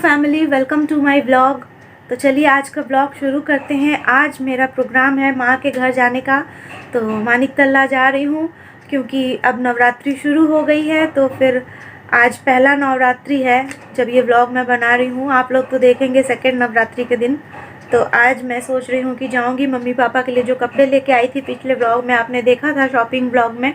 Family, welcome to my vlog. तो चलिए आज का व्लॉग शुरू करते हैं। आज मेरा प्रोग्राम है माँ के घर जाने का। तो मानिक तल्ला जा रही हूँ क्योंकि अब नवरात्रि शुरू हो गई है। तो फिर आज पहला नवरात्रि है जब ये व्लॉग मैं बना रही हूँ। आप लोग तो देखेंगे सेकेंड नवरात्रि के दिन। तो आज मैं सोच रही हूँ कि जाऊँगी मम्मी पापा के लिए जो कपड़े लेके आई थी पिछले व्लॉग में, आपने देखा था शॉपिंग व्लॉग में,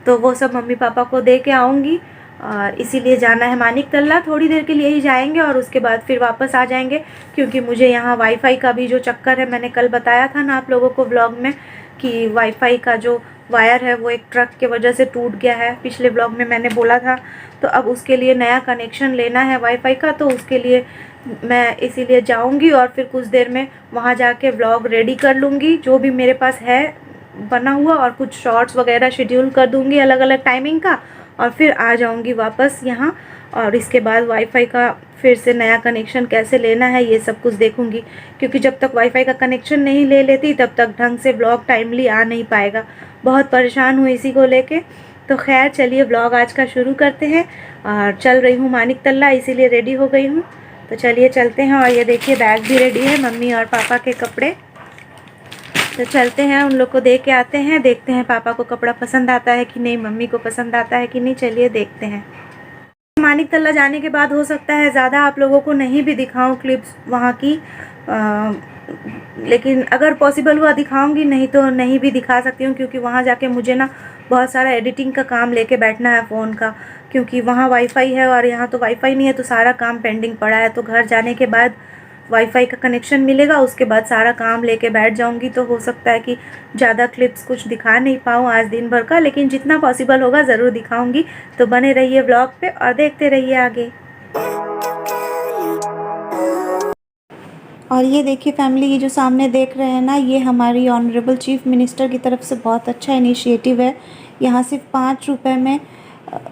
तो वो सब मम्मी पापा को दे के आऊँगी। और इसीलिए जाना है मानिक तल्ला। थोड़ी देर के लिए ही जाएंगे और उसके बाद फिर वापस आ जाएंगे, क्योंकि मुझे यहाँ वाईफाई का भी जो चक्कर है, मैंने कल बताया था ना आप लोगों को ब्लॉग में कि वाईफाई का जो वायर है वो एक ट्रक के वजह से टूट गया है। पिछले ब्लॉग में मैंने बोला था। तो अब उसके लिए नया कनेक्शन लेना है वाईफाई का। तो उसके लिए मैं इसीलिए जाऊँगी और फिर कुछ देर में वहाँ जाके व्लॉग रेडी कर लूँगी जो भी मेरे पास है बना हुआ, और कुछ शॉर्ट्स वगैरह शेड्यूल कर दूँगी अलग अलग टाइमिंग का, और फिर आ जाऊंगी वापस यहाँ। और इसके बाद वाईफाई का फिर से नया कनेक्शन कैसे लेना है ये सब कुछ देखूंगी, क्योंकि जब तक वाईफाई का कनेक्शन नहीं ले लेती तब तक ढंग से व्लॉग टाइमली आ नहीं पाएगा। बहुत परेशान हूँ इसी को लेके। तो खैर चलिए व्लॉग आज का शुरू करते हैं। और चल रही हूँ मानिक तल्ला, इसीलिए रेडी हो गई हूँ। तो चलिए चलते हैं। और ये देखिए बैग भी रेडी है, मम्मी और पापा के कपड़े। तो चलते हैं, उन लोग को दे के आते हैं, देखते हैं पापा को कपड़ा पसंद आता है कि नहीं, मम्मी को पसंद आता है कि नहीं। चलिए देखते हैं। मानिक तल्ला जाने के बाद हो सकता है ज़्यादा आप लोगों को नहीं भी दिखाऊं क्लिप्स वहाँ की, लेकिन अगर पॉसिबल हुआ दिखाऊंगी, नहीं तो नहीं भी दिखा सकती हूँ, क्योंकि वहाँ जाके मुझे ना बहुत सारा एडिटिंग का काम लेके बैठना है फ़ोन का, क्योंकि वहाँ वाईफाई है और यहाँ तो वाईफाई नहीं है। तो सारा काम पेंडिंग पड़ा है। तो घर जाने के बाद वाईफाई का कनेक्शन मिलेगा, उसके बाद सारा काम लेके बैठ जाऊंगी। तो हो सकता है कि ज़्यादा क्लिप्स कुछ दिखा नहीं पाऊँ आज दिन भर का, लेकिन जितना पॉसिबल होगा ज़रूर दिखाऊंगी। तो बने रहिए व्लॉग पे और देखते रहिए आगे। और ये देखिए फैमिली, ये जो सामने देख रहे हैं ना, ये हमारी ऑनरेबल चीफ मिनिस्टर की तरफ से बहुत अच्छा इनिशिएटिव है। यहाँ सिर्फ 5 रुपये में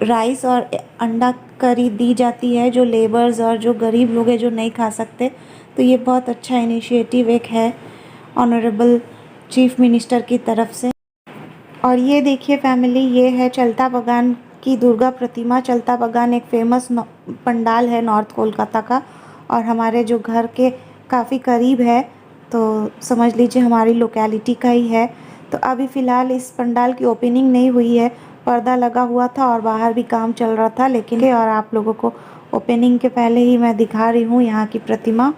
राइस और अंडा करी दी जाती है जो लेबर्स और जो गरीब लोग हैं जो नहीं खा सकते। तो ये बहुत अच्छा इनिशिएटिव एक है ऑनरेबल चीफ मिनिस्टर की तरफ से। और ये देखिए फैमिली, ये है चलता बगान की दुर्गा प्रतिमा। चलता बगान एक फेमस पंडाल है नॉर्थ कोलकाता का, और हमारे जो घर के काफ़ी करीब है, तो समझ लीजिए हमारी लोकेलिटी का ही है। तो अभी फ़िलहाल इस पंडाल की ओपनिंग नहीं हुई है, पर्दा लगा हुआ था और बाहर भी काम चल रहा था, लेकिन और आप लोगों को ओपनिंग के पहले ही मैं दिखा रही हूँ यहाँ की प्रतिमा।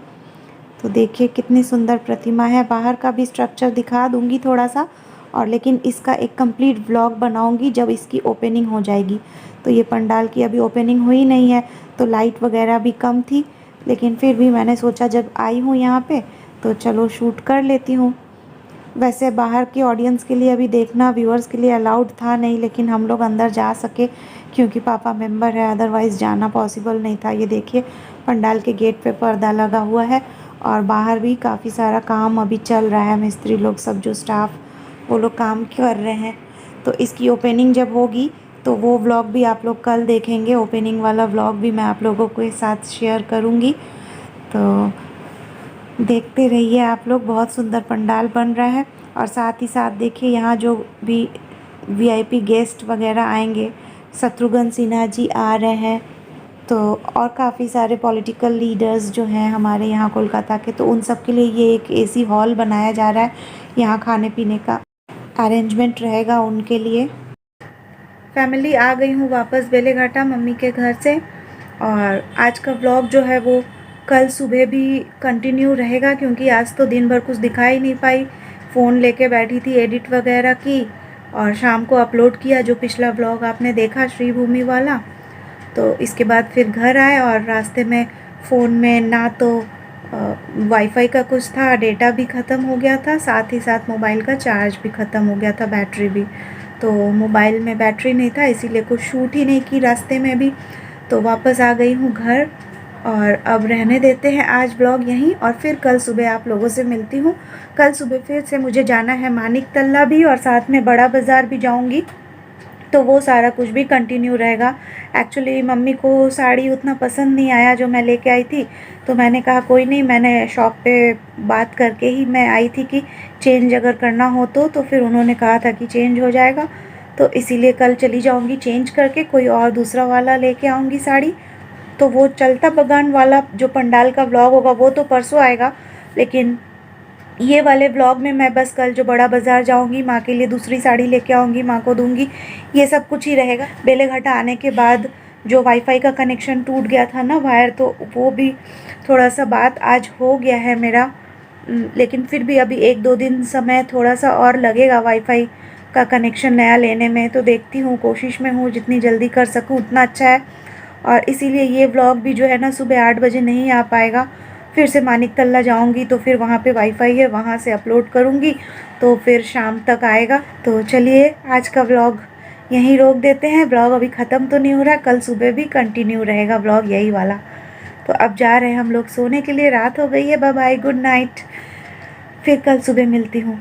तो देखिए कितनी सुंदर प्रतिमा है। बाहर का भी स्ट्रक्चर दिखा दूँगी थोड़ा सा, और लेकिन इसका एक कंप्लीट व्लॉग बनाऊँगी जब इसकी ओपनिंग हो जाएगी। तो ये पंडाल की अभी ओपनिंग हुई नहीं है, तो लाइट वगैरह भी कम थी, लेकिन फिर भी मैंने सोचा जब आई हूँ यहाँ पे तो चलो शूट कर लेती हूँ। वैसे बाहर की ऑडियंस के लिए अभी देखना व्यूअर्स के लिए अलाउड था नहीं, लेकिन हम लोग अंदर जा सके क्योंकि पापा मेंबर है, अदरवाइज़ जाना पॉसिबल नहीं था। ये देखिए पंडाल के गेट पे पर्दा लगा हुआ है, और बाहर भी काफ़ी सारा काम अभी चल रहा है। मिस्त्री लोग सब जो स्टाफ वो लोग काम कर रहे हैं। तो इसकी ओपनिंग जब होगी तो वो व्लॉग भी आप लोग कल देखेंगे। ओपनिंग वाला व्लॉग भी मैं आप लोगों के साथ शेयर करूँगी। तो देखते रहिए आप लोग। बहुत सुंदर पंडाल बन रहा है। और साथ ही साथ देखिए यहाँ जो भी वीआईपी गेस्ट वगैरह आएंगे, शत्रुघ्न सिन्हा जी आ रहे हैं, तो और काफ़ी सारे पॉलिटिकल लीडर्स जो हैं हमारे यहाँ कोलकाता के, तो उन सब के लिए ये एक एसी हॉल बनाया जा रहा है। यहाँ खाने पीने का अरेंजमेंट रहेगा उनके लिए। फैमिली आ गई हूँ वापस बेलेघाटा मम्मी के घर से, और आज का व्लॉग जो है वो कल सुबह भी कंटिन्यू रहेगा, क्योंकि आज तो दिन भर कुछ दिखा ही नहीं पाई। फ़ोन लेके बैठी थी, एडिट वगैरह की, और शाम को अपलोड किया जो पिछला व्लॉग आपने देखा श्रीभूमि वाला। तो इसके बाद फिर घर आए, और रास्ते में फ़ोन में ना तो वाईफाई का कुछ था, डेटा भी ख़त्म हो गया था, साथ ही साथ मोबाइल का चार्ज भी ख़त्म हो गया था, बैटरी भी। तो मोबाइल में बैटरी नहीं था, इसीलिए कुछ शूट ही नहीं की रास्ते में भी। तो वापस आ गई हूँ घर, और अब रहने देते हैं आज ब्लॉग यहीं, और फिर कल सुबह आप लोगों से मिलती हूँ। कल सुबह फिर से मुझे जाना है मानिक तल्ला भी, और साथ में बड़ा बाज़ार भी जाऊँगी। तो वो सारा कुछ भी कंटिन्यू रहेगा। एक्चुअली मम्मी को साड़ी उतना पसंद नहीं आया जो मैं लेके आई थी, तो मैंने कहा कोई नहीं, मैंने शॉप पे बात करके ही मैं आई थी कि चेंज अगर करना हो तो फिर उन्होंने कहा था कि चेंज हो जाएगा। तो इसीलिए कल चली जाऊंगी चेंज करके, कोई और दूसरा वाला लेके आऊँगी साड़ी। तो वो चलता बगान वाला जो पंडाल का व्लॉग होगा वो तो परसों आएगा, लेकिन ये वाले व्लॉग में मैं बस कल जो बड़ा बाज़ार जाऊंगी, माँ के लिए दूसरी साड़ी लेके आऊँगी, माँ को दूंगी, ये सब कुछ ही रहेगा। बेलेघाटा आने के बाद जो वाईफाई का कनेक्शन टूट गया था ना वायर, तो वो भी थोड़ा सा बात आज हो गया है मेरा, लेकिन फिर भी अभी 1-2 दिन समय थोड़ा सा और लगेगा वाईफाई का कनेक्शन नया लेने में। तो देखती हूँ, कोशिश में हूँ जितनी जल्दी कर सकूँ उतना अच्छा है। और इसीलिए ये व्लॉग भी जो है ना सुबह 8 बजे नहीं आ पाएगा। फिर से मानिक तल्ला जाऊँगी तो फिर वहाँ पे वाईफाई है, वहाँ से अपलोड करूँगी तो फिर शाम तक आएगा। तो चलिए आज का व्लॉग यहीं रोक देते हैं। व्लॉग अभी ख़त्म तो नहीं हो रहा, कल सुबह भी कंटिन्यू रहेगा व्लॉग यही वाला। तो अब जा रहे हैं हम लोग सोने के लिए, रात हो गई है। बाय बाय, गुड नाइट, फिर कल सुबह मिलती हूँ।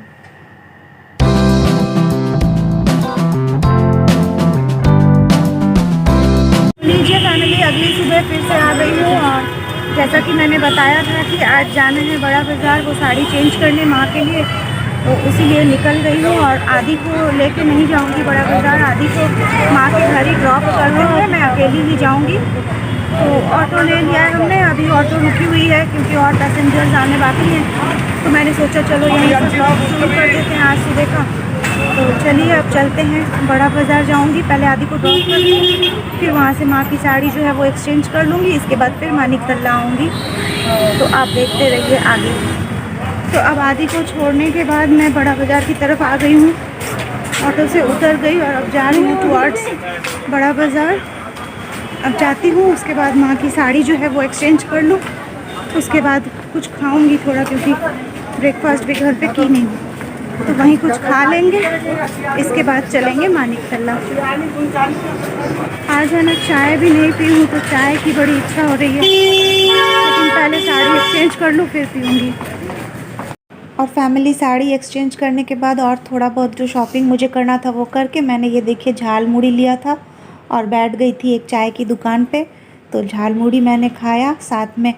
लीजिए फैमिली, अगली सुबह फिर से आ गई हूँ और जैसा कि मैंने बताया था कि आज जाना है बड़ा बाज़ार वो साड़ी चेंज करने माँ के लिए, तो इसीलिए निकल गई हूँ। और आदि को लेके नहीं जाऊँगी बड़ा बाज़ार, आदि को माँ के घर ही ड्रॉप कर देंगे, मैं अकेली ही जाऊँगी। तो ऑटो ले लिया है हमने, अभी ऑटो रुकी हुई है क्योंकि और पैसेंजर्स आने बाकी हैं। तो मैंने सोचा चलो यहीं से ब्लॉग शुरू कर देते हैं आज सुबह का। तो चलिए अब चलते हैं, बड़ा बाज़ार जाऊंगी, पहले आदि को ड्रॉप कर लूँगी, फिर वहाँ से माँ की साड़ी जो है वो एक्सचेंज कर लूँगी, इसके बाद फिर मानिक तल्ला आऊँगी। तो आप देखते रहिए आगे। तो अब आदि को छोड़ने के बाद मैं बड़ा बाज़ार की तरफ आ गई हूँ, ऑटो से उतर गई और अब जा रही हूँ टुवर्ड्स बड़ा बाज़ार। अब जाती हूँ, उसके बाद माँ की साड़ी जो है वो एक्सचेंज कर लूँ, उसके बाद कुछ खाऊंगी थोड़ा, क्योंकि ब्रेकफास्ट भी घर पे की नहीं, तो वहीं कुछ खा लेंगे, इसके बाद चलेंगे मानिक तल्ला। आज है ना चाय भी नहीं पी हूँ, तो चाय की बड़ी इच्छा हो रही है, लेकिन पहले साड़ी एक्सचेंज कर लूँ फिर पीऊँगी। और फैमिली साड़ी एक्सचेंज करने के बाद और थोड़ा बहुत जो शॉपिंग मुझे करना था वो करके मैंने ये देखिए झाल मुड़ी लिया था और बैठ गई थी एक चाय की दुकान पे। तो झाल मुड़ी मैंने खाया, साथ में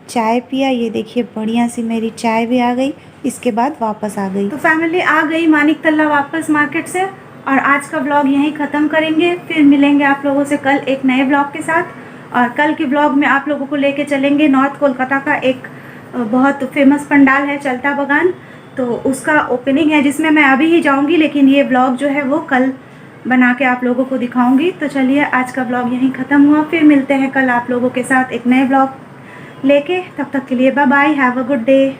चाय पिया, ये देखिए बढ़िया सी मेरी चाय भी आ गई। इसके बाद वापस आ गई। तो फैमिली आ गई मानिक तल्ला वापस मार्केट से, और आज का ब्लॉग यहीं ख़त्म करेंगे। फिर मिलेंगे आप लोगों से कल एक नए ब्लॉग के साथ। और कल के ब्लॉग में आप लोगों को लेके चलेंगे नॉर्थ कोलकाता का एक बहुत फेमस पंडाल है चलता बगान, तो उसका ओपनिंग है जिसमें मैं अभी ही जाऊंगी, लेकिन ये ब्लॉग जो है वो कल बना के आप लोगों को दिखाऊंगी। तो चलिए आज का ब्लॉग यहीं ख़त्म हुआ, फिर मिलते हैं कल आप लोगों के साथ एक नए ब्लॉग लेके। तब तक के लिए bye bye, have a good day.